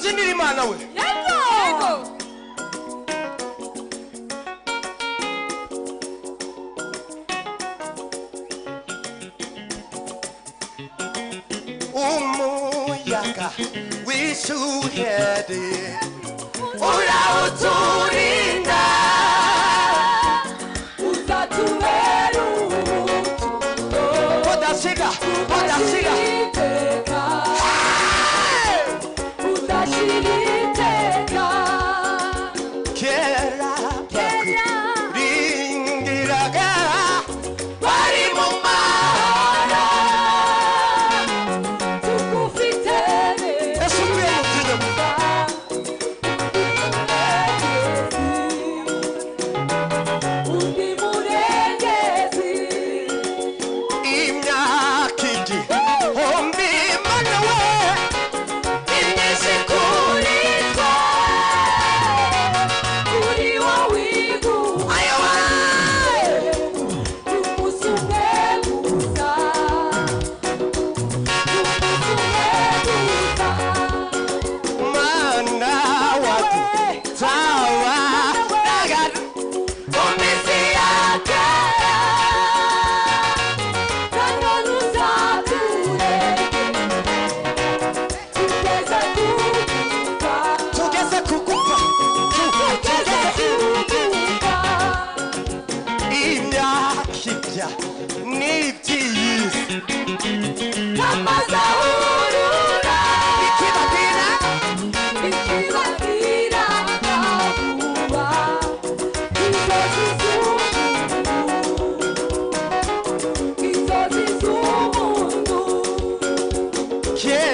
tubyinira Imana we. Yego. Umuyaga wishuhede urawuturinda Uzatubera udasiga udasiga udashirika kera bakurindiraga bari mu mahoro tugufite ese uvuye mu byino undi murengezi imyaka igihumbi mana we imyinshi kuri twe kuri wowe iguha ayoba umunsi umwe gusa mana wadutawa nagana mu minsi ya kera kandi ntuzatureke tugeze kugufa tugeze kugufa imyaka ibya n'iby'iyisi amazahurura ikibabwira ikibabwira vuba inzozi z'umuntu kera